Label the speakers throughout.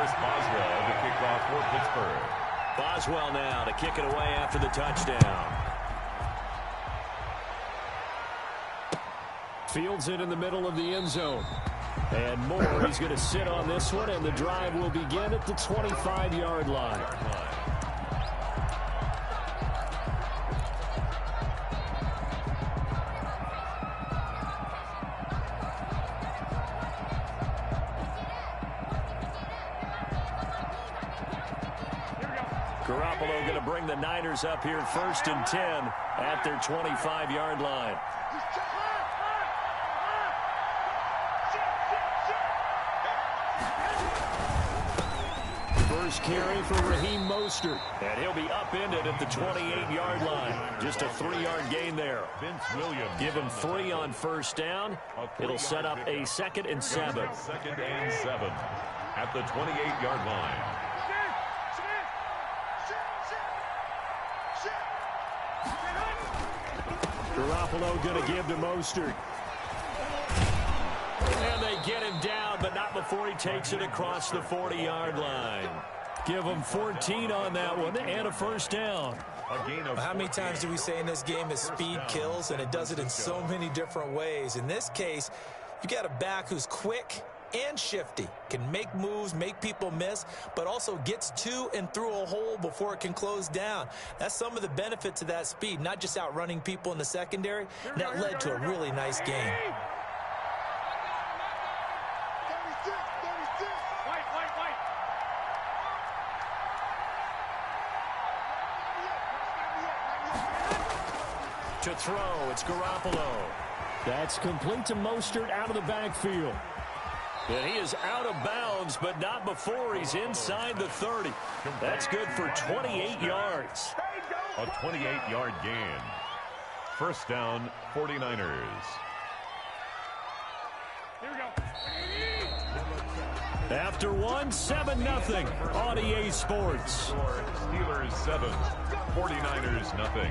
Speaker 1: Chris Boswell to kick off for Pittsburgh.
Speaker 2: Boswell now to kick it away after the touchdown.
Speaker 3: Fields it in the middle of the end zone. And Moore, he's going to sit on this one, and the drive will begin at the 25-yard line.
Speaker 2: Garoppolo going to bring the Niners up here 1st and 10 at their 25-yard line.
Speaker 3: First carry for Raheem Mostert.
Speaker 2: And he'll be upended at the 28-yard line. Just a 3-yard gain there.
Speaker 1: Vince Williams.
Speaker 2: Give him 3 on first down. It'll set up a 2nd and 7.
Speaker 1: 2nd and 7 at the 28-yard line.
Speaker 3: Garoppolo going to give to Mostert.
Speaker 2: And they get him down, but not before he takes it across the 40-yard line.
Speaker 3: Give him 14 on that one and a first down.
Speaker 4: How many times do we say in this game that speed kills, and it does it in so many different ways? In this case, you got a back who's quick and shifty, can make moves, make people miss, but also gets to and through a hole before it can close down. That's some of the benefit to that speed, not just outrunning people in the secondary. And that led to a really nice game.
Speaker 2: To throw, it's Garoppolo.
Speaker 3: That's complete to Mostert out of the backfield.
Speaker 2: And he is out of bounds, but not before he's inside the 30. That's good for 28 yards.
Speaker 1: A 28-yard gain. First down, 49ers.
Speaker 5: Here we go.
Speaker 3: After one, 7-0 on EA Sports.
Speaker 1: Steelers 7, 49ers nothing.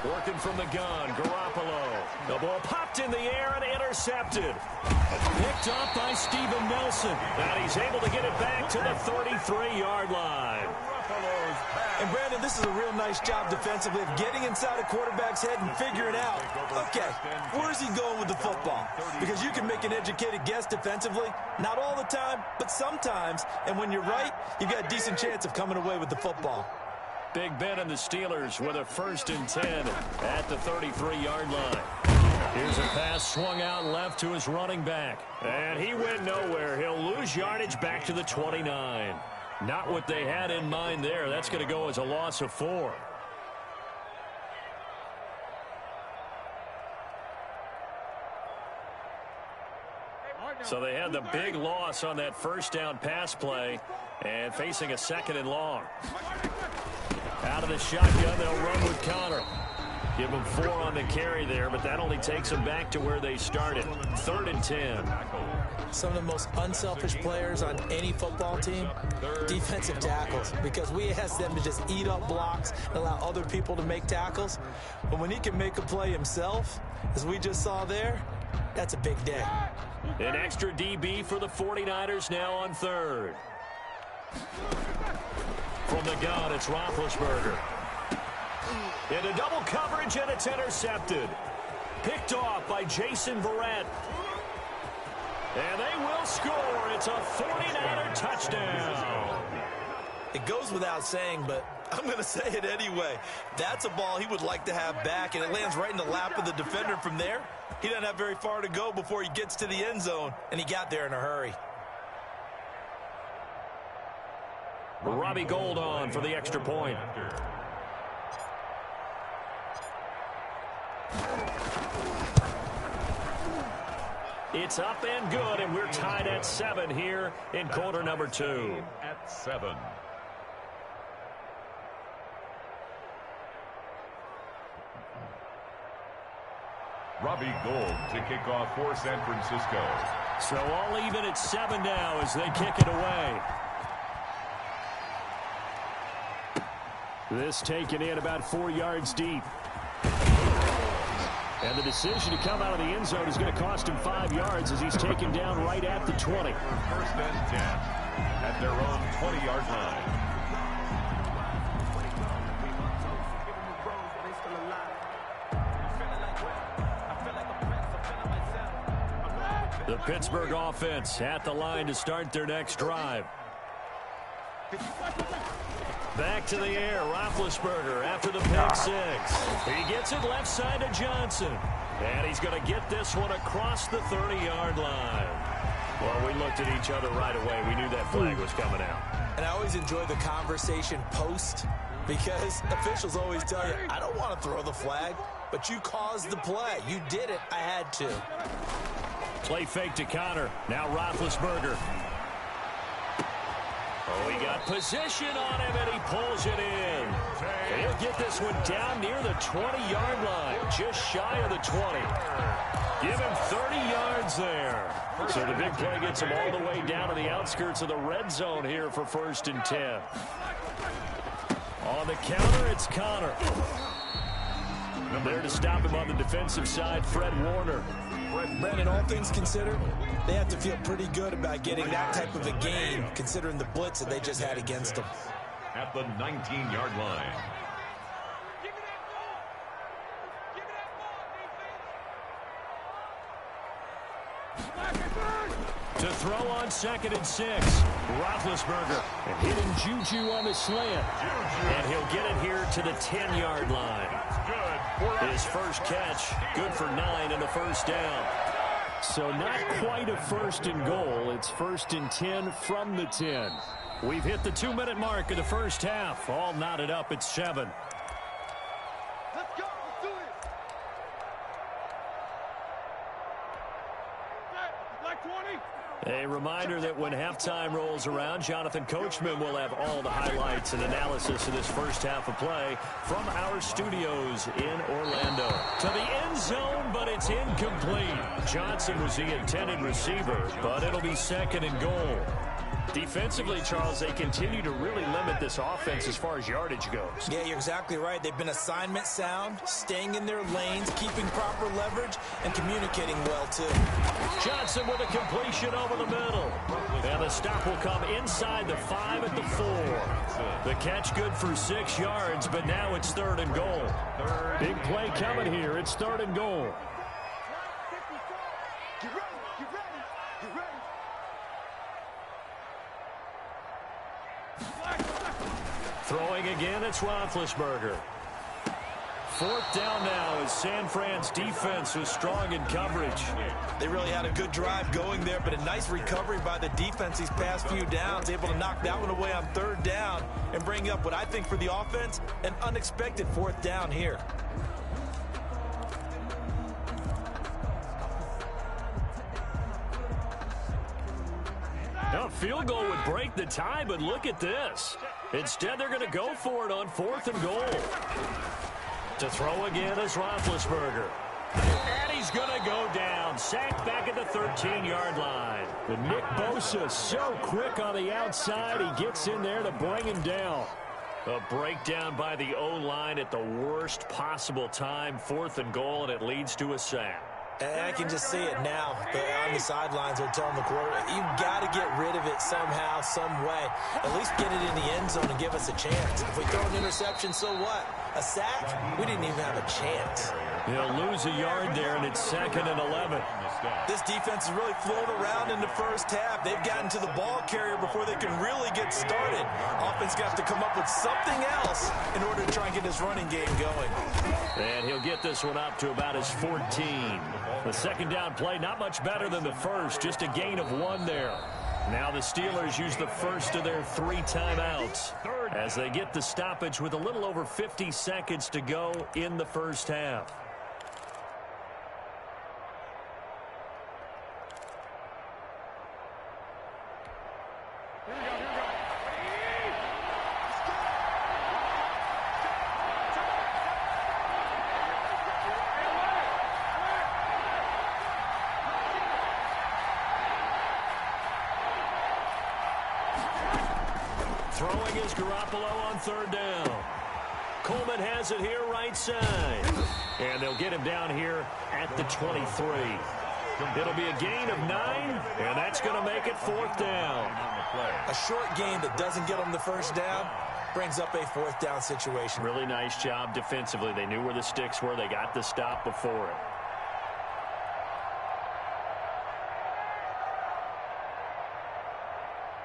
Speaker 2: Working from the gun, Garoppolo. The ball popped in the air and intercepted. Picked up by Steven Nelson. And he's able to get it back to the 33-yard line.
Speaker 4: And Brandon, this is a real nice job defensively of getting inside a quarterback's head and figuring out, okay, where's he going with the football? Because you can make an educated guess defensively, not all the time, but sometimes. And when you're right, you've got a decent chance of coming away with the football.
Speaker 2: Big Ben and the Steelers with a 1st and 10 at the 33-yard line. Here's a pass swung out left to his running back. And he went nowhere. He'll lose yardage back to the 29. Not what they had in mind there. That's going to go as a loss of 4. So they had the big loss on that first down pass play and facing a 2nd and long. Out of the shotgun, they'll run with Connor. Give them 4 on the carry there, but that only takes them back to where they started. 3rd and 10.
Speaker 4: Some of the most unselfish players on any football team, defensive tackles, because we ask them to just eat up blocks and allow other people to make tackles. But when he can make a play himself, as we just saw there, that's a big day.
Speaker 2: An extra DB for the 49ers now on 3rd. From the gun, it's Roethlisberger. Into double coverage, and it's intercepted. Picked off by Jason Verrett. And they will score. It's a 49er touchdown.
Speaker 4: It goes without saying, but I'm going to say it anyway. That's a ball he would like to have back, and it lands right in the lap of the defender from there. He doesn't have very far to go before he gets to the end zone, and he got there in a hurry.
Speaker 2: Robbie Gould on for the extra point. It's up and good, and we're tied at 7 here in quarter number 2.
Speaker 1: At 7. Robbie Gould to kick off for San Francisco.
Speaker 2: So all even at 7 now as they kick it away.
Speaker 3: This taken in about 4 yards deep. And the decision to come out of the end zone is going to cost him 5 yards as he's taken down right at the 20.
Speaker 1: First and 10 at their own 20-yard line.
Speaker 2: The Pittsburgh offense at the line to start their next drive. Back to the air, Roethlisberger after the pick six. He gets it left side to Johnson. And he's going to get this one across the 30-yard line. Well, we looked at each other right away. We knew that flag was coming out.
Speaker 4: And I always enjoy the conversation post because officials always tell you, I don't want to throw the flag, but you caused the play. You did it. I had to.
Speaker 2: Play fake to Connor. Now Roethlisberger. Oh, he got position on him, and he pulls it in. He'll get this one down near the 20-yard line, just shy of the 20. Give him 30 yards there. So the big play gets him all the way down to the outskirts of the red zone here for 1st and 10. On the counter, it's Connor. There to stop him on the defensive side, Fred Warner.
Speaker 4: Brandon, all things considered, they have to feel pretty good about getting that type of a gain, considering the blitz that they just had against them.
Speaker 1: At the 19-yard line.
Speaker 2: To throw on 2nd and 6. Roethlisberger. And hitting Juju on the slant. And he'll get it here to the 10-yard line. His first catch, good for 9 and a first down.
Speaker 3: So not quite a 1st and goal. It's 1st and 10 from the 10.
Speaker 2: We've hit the 2-minute mark of the first half. All knotted up at 7.
Speaker 5: Let's go. Let's do it. Like 20.
Speaker 2: A reminder that when halftime rolls around, Jonathan Coachman will have all the highlights and analysis of this first half of play from our studios in Orlando. To the end zone, but it's incomplete. Johnson was the intended receiver, but it'll be 2nd and goal. Defensively, Charles, they continue to really limit this offense as far as yardage goes.
Speaker 4: Yeah, you're exactly right. They've been assignment sound, staying in their lanes, keeping proper leverage, and communicating well, too.
Speaker 2: Johnson with a completion over the middle. And the stop will come inside the 5 at the 4. The catch good for 6 yards, but now it's 3rd and goal.
Speaker 3: Big play coming here. It's 3rd and goal.
Speaker 2: Throwing again, it's Roethlisberger. 4th down now as San Fran's defense was strong in coverage.
Speaker 4: They really had a good drive going there, but a nice recovery by the defense these past few downs, able to knock that one away on 3rd down and bring up what I think for the offense, an unexpected 4th down here.
Speaker 2: Now, a field goal would break the tie, but look at this. Instead, they're going to go for it on 4th and goal. To throw again is Roethlisberger. And he's going to go down. Sacked back at the 13-yard line.
Speaker 3: But Nick Bosa so quick on the outside. He gets in there to bring him down.
Speaker 2: A breakdown by the O-line at the worst possible time. 4th and goal, and it leads to a sack.
Speaker 4: And I can just see it now. On the sidelines, they're telling the quarterback, you've got to get rid of it somehow, some way. At least get it in the end zone and give us a chance. If we throw an interception, so what? A sack? We didn't even have a chance.
Speaker 2: He'll lose a yard there, and it's 2nd and 11.
Speaker 4: This defense has really flown around in the first half. They've gotten to the ball carrier before they can really get started. Offense got to come up with something else in order to try and get this running game going.
Speaker 2: And he'll get this one up to about his 14. The 2nd down play, not much better than the first, just a gain of 1 there. Now the Steelers use the first of their 3 timeouts as they get the stoppage with a little over 50 seconds to go in the first half. Throwing is Garoppolo on third down. Coleman has it here right side. And they'll get him down here at the 23. It'll be a gain of 9, and that's going to make it fourth down.
Speaker 4: A short gain that doesn't get them the first down brings up a fourth down situation.
Speaker 2: Really nice job defensively. They knew where the sticks were. They got the stop before it.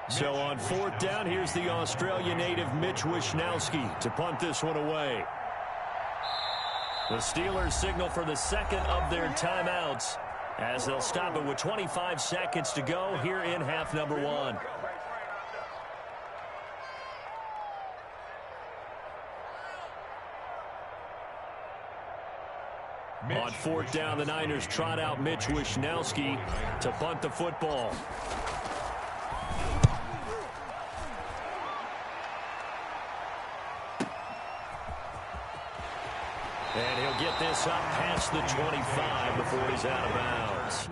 Speaker 2: So on fourth down, here's the Australian native Mitch Wishnowsky to punt this one away. The Steelers signal for the second of their timeouts as they'll stop it with 25 seconds to go here in half number 1. On fourth down, the Niners trot out Mitch Wishnowsky to punt the football. And he'll get this up past the 25 before he's out of bounds.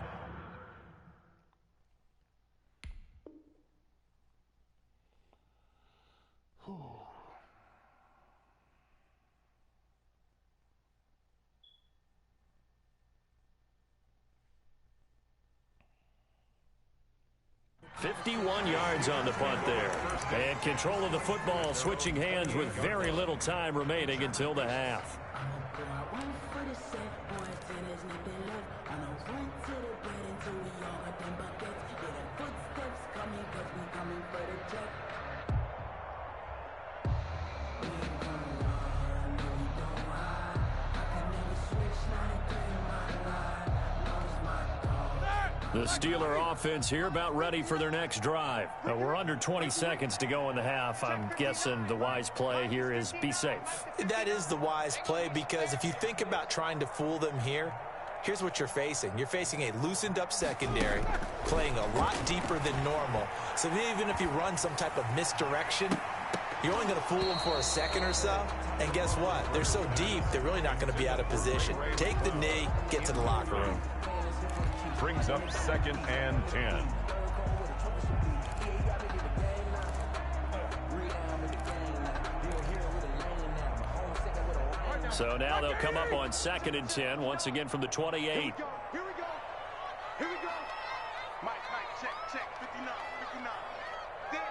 Speaker 2: .51 yards on the punt there. And control of the football, switching hands with very little time remaining until the half. The Steeler offense here about ready for their next drive. We're under 20 seconds to go in the half. I'm guessing the wise play here is be safe.
Speaker 4: That is the wise play, because if you think about trying to fool them here, here's what you're facing. You're facing a loosened up secondary, playing a lot deeper than normal. So even if you run some type of misdirection, you're only going to fool them for a second or so. And guess what? They're so deep, they're really not going to be out of position. Take the knee, get to the locker room.
Speaker 1: Brings up 2nd and 10.
Speaker 2: So now they'll come up on 2nd and 10, once again from the 28.
Speaker 5: Here we go. Here we go. Mike, check. 59. Danny.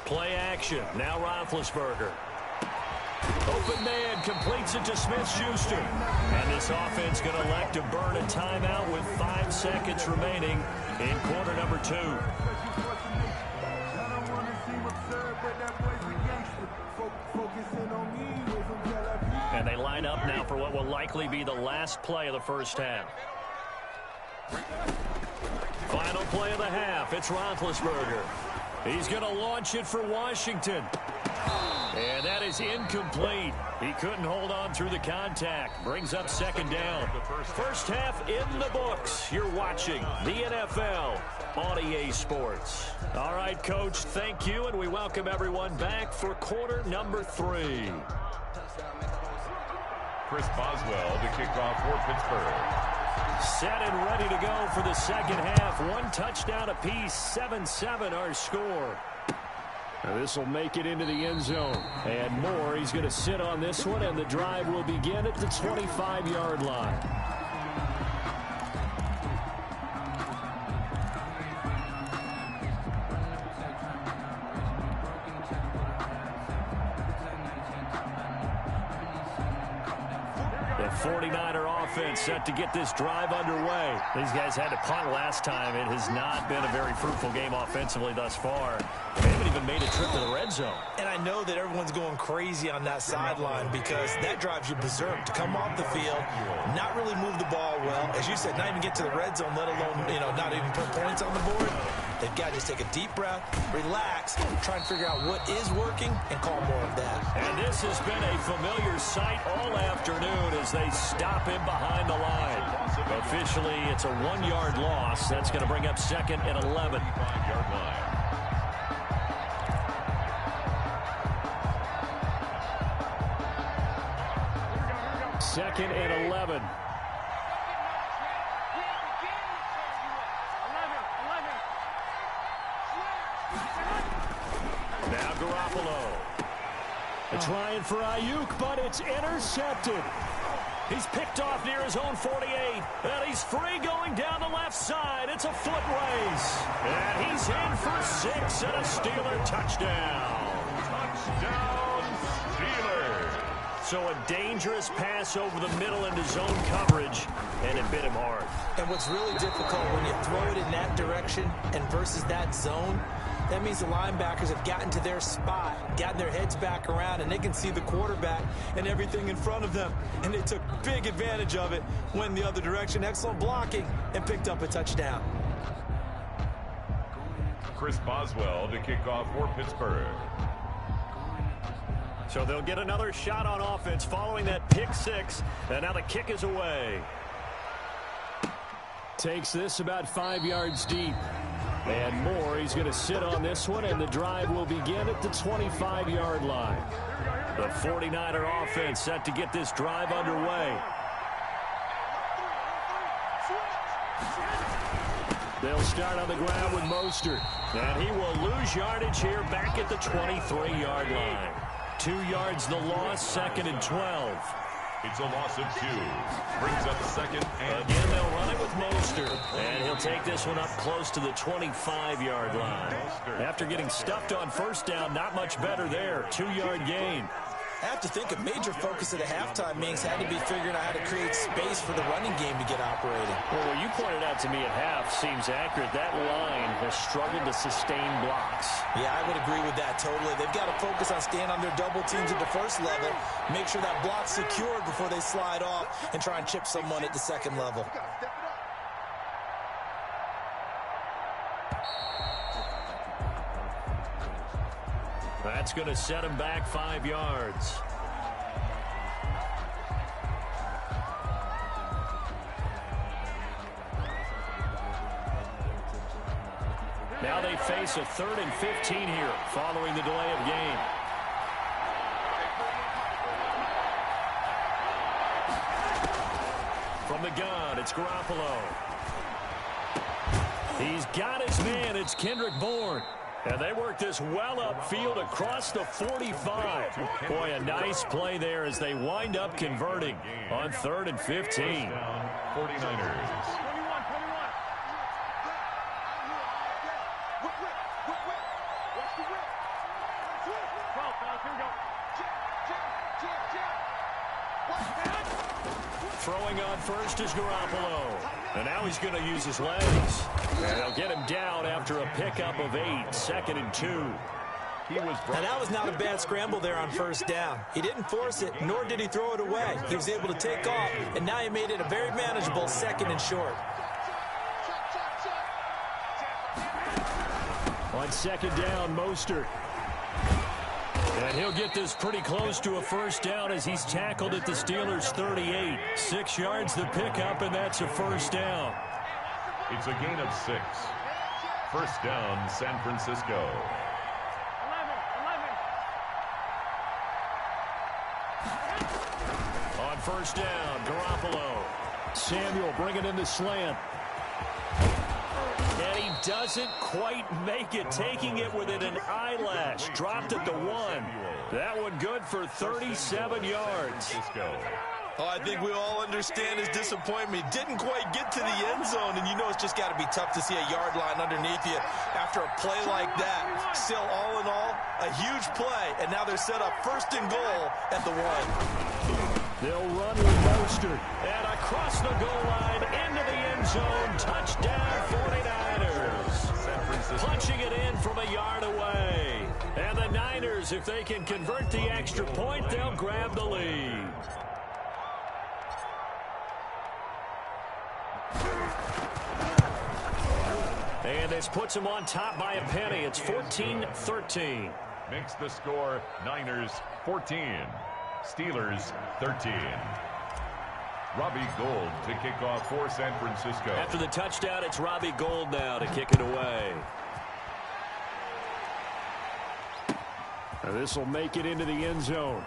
Speaker 2: Play action. Now Roethlisberger. Open man completes it to Smith-Schuster. And this offense going to elect to burn a timeout with 5 seconds remaining in quarter number 2. And they line up now for what will likely be the last play of the first half. Final play of the half. It's Roethlisberger. He's going to launch it for Washington. And that is incomplete. He couldn't hold on through the contact. Brings up 2nd down. First half in the books. You're watching the NFL on EA Sports. All right, Coach, thank you, and we welcome everyone back for quarter number 3.
Speaker 1: Chris Boswell to kick off for Pittsburgh.
Speaker 2: Set and ready to go for the second half. 1 touchdown apiece, 7-7 our score.
Speaker 3: This will make it into the end zone.
Speaker 2: And more, he's going to sit on this one, and the drive will begin at the 25-yard line. The 49er offense set to get this drive underway. These guys had to punt last time. It has not been a very fruitful game offensively thus far. They haven't even made a trip to the red zone.
Speaker 4: And I know that everyone's going crazy on that sideline because that drives you berserk to come off the field, not really move the ball well. As you said, not even get to the red zone, let alone, not even put points on the board. They've got to just take a deep breath, relax, try and figure out what is working, and call more of that.
Speaker 2: And this has been a familiar sight all afternoon as they stop him behind the line. Officially, it's a 1-yard loss. That's going to bring up 2nd and 11.
Speaker 1: 5-yard line.
Speaker 2: Second and 11. Garoppolo. Trying for Ayuk, but it's intercepted. He's picked off near his own 48, and he's free going down the left side. It's a foot race, and he's in for 6 and a Steeler touchdown.
Speaker 1: Touchdown, Steelers.
Speaker 2: So a dangerous pass over the middle into zone coverage, and it bit him hard.
Speaker 4: And what's really difficult when you throw it in that direction and versus that zone, that means the linebackers have gotten to their spot, gotten their heads back around, and they can see the quarterback and everything in front of them. And they took big advantage of it, went the other direction, excellent blocking, and picked up a touchdown.
Speaker 1: Chris Boswell to kick off for Pittsburgh.
Speaker 2: So they'll get another shot on offense following that pick 6, and now the kick is away.
Speaker 3: Takes this about 5 yards deep. And more, he's going to sit on this one, and the drive will begin at the 25-yard line.
Speaker 2: The 49er offense set to get this drive underway.
Speaker 3: They'll start on the ground with Mostert.
Speaker 2: And he will lose yardage here back at the 23-yard line. 2 yards the loss, 2nd and 12.
Speaker 1: It's a loss of 2. Brings up 2nd and...
Speaker 2: Again, they'll run it with Mostert. And he'll take this one up close to the 25-yard line. After getting stuffed on first down, not much better there. 2-yard gain.
Speaker 4: I have to think a major focus at the halftime meetings had to be figuring out how to create space for the running game to get operating.
Speaker 2: Well, what you pointed out to me at half seems accurate. That line has struggled to sustain blocks.
Speaker 4: Yeah, I would agree with that totally. They've got to focus on staying on their double teams at the first level, make sure that block's secured before they slide off, and try and chip someone at the second level.
Speaker 2: That's going to set him back 5 yards. Now they face a 3rd and 15 here following the delay of game. From the gun, it's Garoppolo. He's got his man. It's Kendrick Bourne. And they work this well upfield across the 45. Boy, a nice play there as they wind up converting on 3rd and 15.
Speaker 1: 49ers.
Speaker 2: Throwing on first is Garoppolo. And now he's going to use his legs. And they'll get him down after a pickup of 8, 2nd and 2.
Speaker 4: And that was not a bad scramble there on first down. He didn't force it, nor did he throw it away. He was able to take off, and now he made it a very manageable 2nd and short.
Speaker 3: On 2nd down, Mostert.
Speaker 2: And he'll get this pretty close to a first down as he's tackled at the Steelers' 38. 6 yards the pickup, and that's a first down.
Speaker 1: It's a gain of 6. First down, San Francisco.
Speaker 2: On first down, Garoppolo.
Speaker 3: Samuel bringing in the slant.
Speaker 2: And he doesn't quite make it, taking it within an eyelash. Dropped at the 1. That one good for 37 yards.
Speaker 4: Oh, I think we all understand his disappointment. Didn't quite get to the end zone, and you know it's just got to be tough to see a yard line underneath you after a play like that. Still, all in all, a huge play, and now they're set up 1st and goal at the 1.
Speaker 3: They'll run with Mostert.
Speaker 2: And across the goal line, into the end zone, touchdown 49ers. Punching it in from a yard away. And the Niners, if they can convert the extra point, they'll grab the lead. And this puts them on top by a penny. It's 14-13.
Speaker 1: Makes the score Niners 14. Steelers 13. Robbie Gould to kick off for San Francisco.
Speaker 2: After the touchdown, it's Robbie Gould now to kick it away.
Speaker 3: This will make it into the end zone.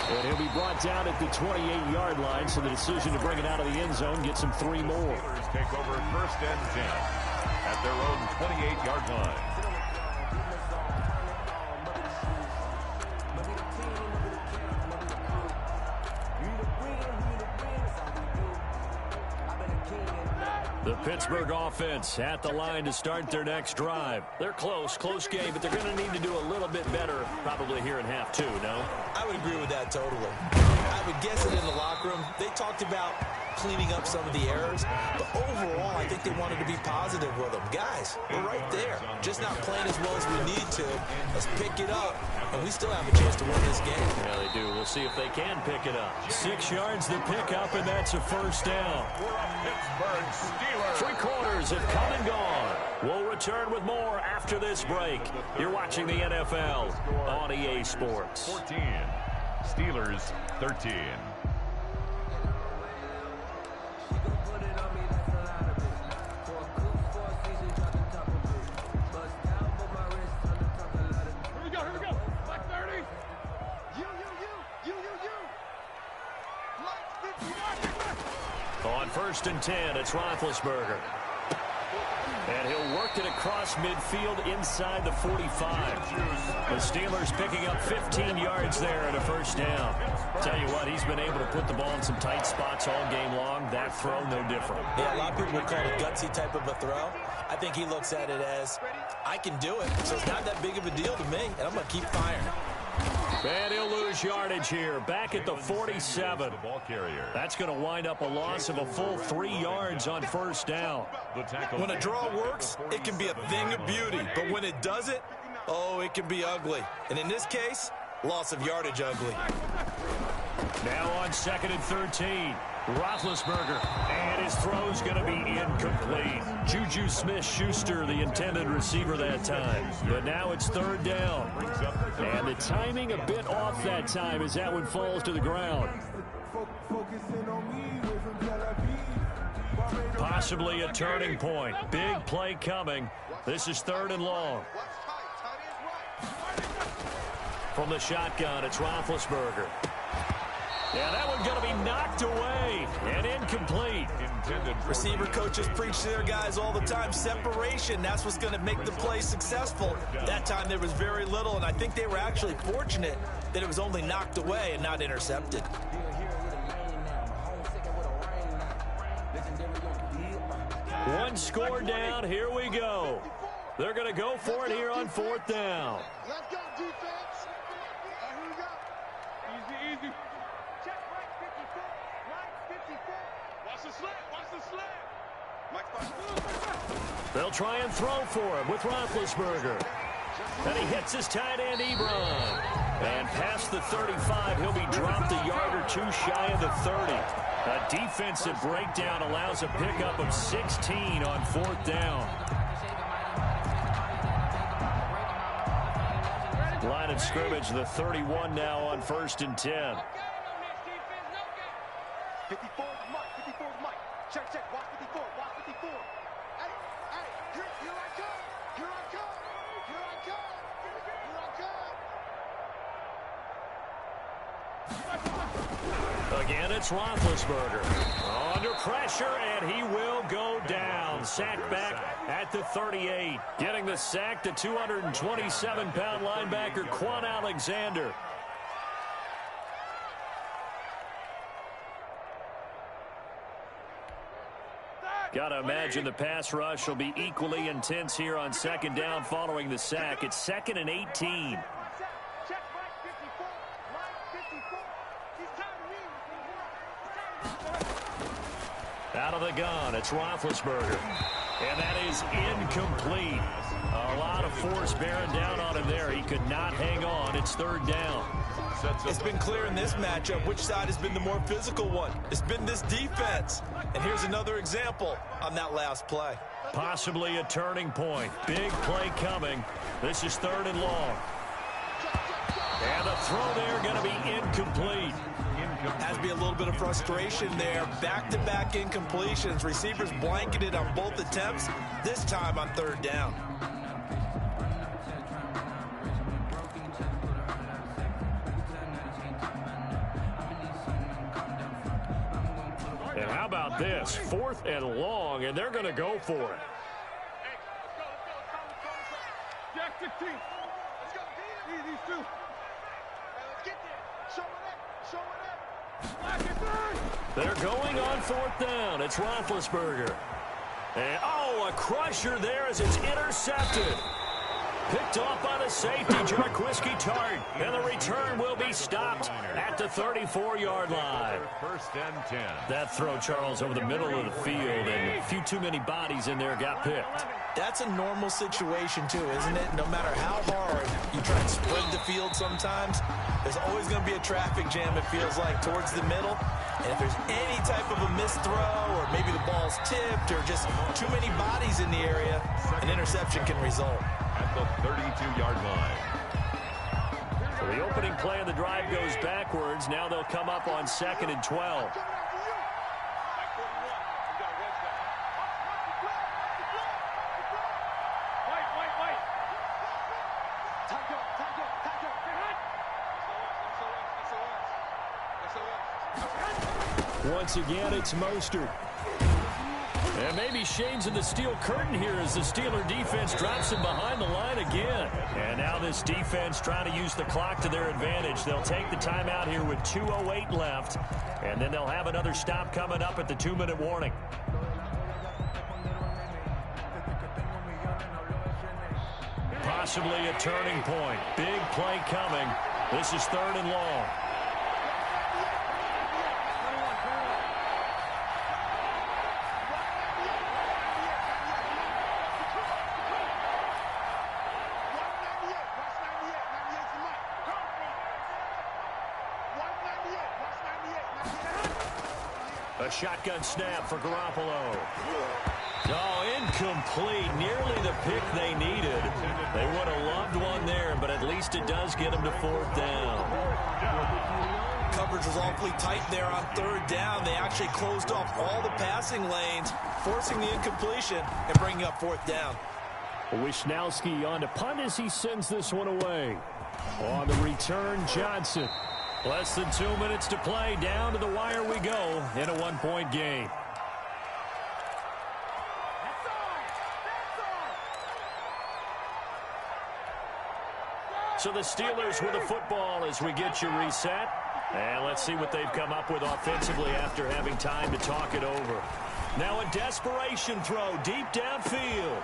Speaker 3: And he'll be brought down at the 28-yard line, so the decision to bring it out of the end zone gets him 3 more.
Speaker 1: Steelers take over 1st and 10 at their own 28-yard line.
Speaker 2: The Pittsburgh offense at the line to start their next drive. They're close game, but they're going to need to do a little bit better probably here in half two, no?
Speaker 4: I would agree with that totally. I would guess that in the locker room, they talked about cleaning up some of the errors, but overall, I think they wanted to be positive with them. Guys, we're right there. Just not playing as well as we need to. Let's pick it up, and we still have a chance to win this game.
Speaker 2: Yeah, they do. We'll see if they can pick it up. 6 yards to pick up, and that's a first down.
Speaker 1: Pittsburgh Steelers.
Speaker 2: 3 quarters have come and gone. We'll return with more after this break. You're watching the NFL on EA Sports.
Speaker 1: 14. Steelers 13.
Speaker 2: On 1st and 10, it's Roethlisberger. And he'll work it across midfield inside the 45. The Steelers picking up 15 yards there at a first down. Tell you what, he's been able to put the ball in some tight spots all game long. That throw, no different.
Speaker 4: Yeah, a lot of people would call it a gutsy type of a throw. I think he looks at it as, I can do it, so it's not that big of a deal to me, and I'm going to keep firing.
Speaker 2: And he'll lose yardage here, back at the 47.
Speaker 1: The ball carrier.
Speaker 2: That's going to wind up a loss of a full 3 yards on first down.
Speaker 4: When a draw works, it can be a thing of beauty. But when it doesn't, oh, it can be ugly. And in this case, loss of yardage ugly.
Speaker 2: Now on 2nd and 13. Roethlisberger, and his throw's going to be incomplete. Juju Smith-Schuster, the intended receiver that time. But now it's 3rd down. And the timing a bit off that time as that one falls to the ground. Possibly a turning point. Big play coming. This is 3rd and long. From the shotgun, it's Roethlisberger. Yeah, that one's going to be knocked away and incomplete.
Speaker 4: Receiver coaches preach to their guys all the time. Separation, that's what's going to make the play successful. That time there was very little, and I think they were actually fortunate that it was only knocked away and not intercepted.
Speaker 2: One score down. Here we go. They're going to go for it here on 4th down.
Speaker 5: Let's go, defense. Here we go. Easy. Check right 54. Right 54. Watch the slant. Watch the slant.
Speaker 2: They'll try and throw for him with Roethlisberger. And he hits his tight end, Ebron. And past the 35, he'll be dropped a yard or two shy of the 30. A defensive breakdown allows a pickup of 16 on 4th down. Line of scrimmage, the 31 now on 1st and 10.
Speaker 5: 54 is Mike. 54 is Mike. Check. Watch 54. Watch 54. Hey, here I come. Here I come. Here I come. Here I come.
Speaker 2: Again, it's Roethlisberger. Under pressure, and he will go down. Sacked back at the 38. Getting the sack, the 227-pound linebacker, Quan Alexander. Got to imagine the pass rush will be equally intense here on 2nd down following the sack. It's 2nd and 18.
Speaker 5: Check right 54. Right 54. He's tired.
Speaker 2: Out of the gun, it's Roethlisberger. And that is incomplete. A lot of force bearing down on him there. He could not hang on. It's 3rd down.
Speaker 4: It's been clear in this matchup which side has been the more physical one. It's been this defense. And here's another example on that last play.
Speaker 2: Possibly a turning point. Big play coming. This is 3rd and long. And the throw there going to be incomplete.
Speaker 4: Has to be a little bit of frustration there. Back-to-back incompletions. Receivers blanketed on both attempts, this time on 3rd down.
Speaker 2: And how about this? 4th and long, and they're going to go for it.
Speaker 5: Hey, let's go. Jack 16. Let's go. These two. Let's get there. Show it up.
Speaker 2: They're going on 4th down. It's Roethlisberger. And, oh, a crusher there as it's intercepted. Picked off by the safety, Jarquiski Tart. And the return will be stopped at the 34-yard line.
Speaker 1: First and 10.
Speaker 2: That throw, Charles, over the middle of the field, and a few too many bodies in there got picked.
Speaker 4: That's a normal situation, too, isn't it? No matter how hard you try and spread the field sometimes, there's always going to be a traffic jam, it feels like, towards the middle. And if there's any type of a missed throw, or maybe the ball's tipped, or just too many bodies in the area, an interception can result.
Speaker 1: At the 32-yard line.
Speaker 2: So the opening play of the drive goes backwards. Now they'll come up on 2nd and 12. Once again, it's Mostert. And maybe shades of the steel curtain here as the Steeler defense drops him behind the line again. And now this defense trying to use the clock to their advantage. They'll take the timeout here with 2:08 left. And then they'll have another stop coming up at the 2-minute warning. Possibly a turning point. Big play coming. This is 3rd and long. A shotgun snap for Garoppolo. Oh, incomplete. Nearly the pick they needed. They would have loved one there, but at least it does get them to 4th down.
Speaker 4: Coverage was awfully tight there on 3rd down. They actually closed off all the passing lanes, forcing the incompletion and bringing up 4th down.
Speaker 2: Wisnowski on to punt as he sends this one away. On the return, Johnson. Less than 2 minutes to play. Down to the wire we go in a 1-point game. So the Steelers with the football as we get you reset. And let's see what they've come up with offensively after having time to talk it over. Now a desperation throw deep downfield.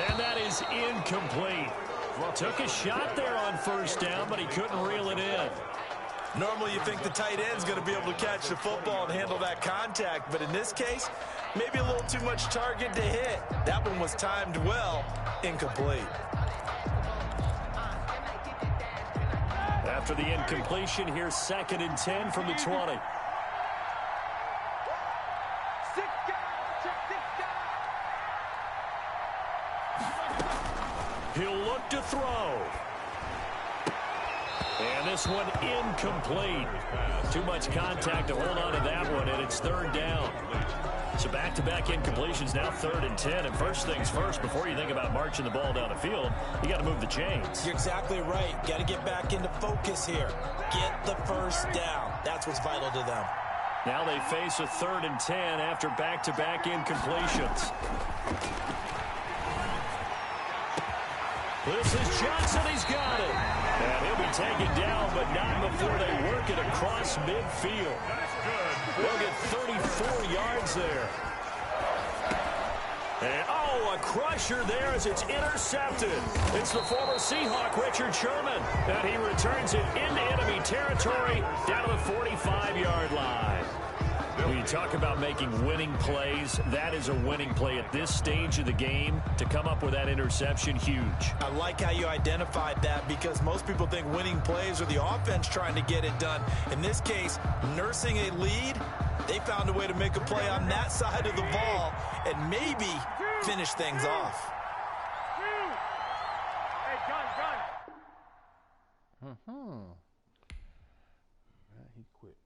Speaker 2: And that is incomplete. Took a shot there on 1st down, but he couldn't reel it in.
Speaker 4: Normally you think the tight end's going to be able to catch the football and handle that contact, but in this case, maybe a little too much target to hit. That one was timed well, incomplete.
Speaker 2: After the incompletion, here's 2nd and 10 from the 20. He'll look to throw. And this one incomplete. Too much contact to hold on to that one, and it's 3rd down. So back-to-back incompletions, now 3rd and 10. And first things first, before you think about marching the ball down the field, you got to move the chains.
Speaker 4: You're exactly right. Got to get back into focus here. Get the 1st down. That's what's vital to them.
Speaker 2: Now they face a 3rd and 10 after back-to-back incompletions. This is Johnson. He's got it. And he'll be taken down, but not before they work it across midfield. They'll get 34 yards there. And, oh, a crusher there as it's intercepted. It's the former Seahawk, Richard Sherman. And he returns it into enemy territory down to the 45-yard line. When you talk about making winning plays, that is a winning play at this stage of the game. To come up with that interception, huge.
Speaker 4: I like how you identified that because most people think winning plays are the offense trying to get it done. In this case, nursing a lead, they found a way to make a play on that side of the ball and maybe finish things off.
Speaker 6: He quit.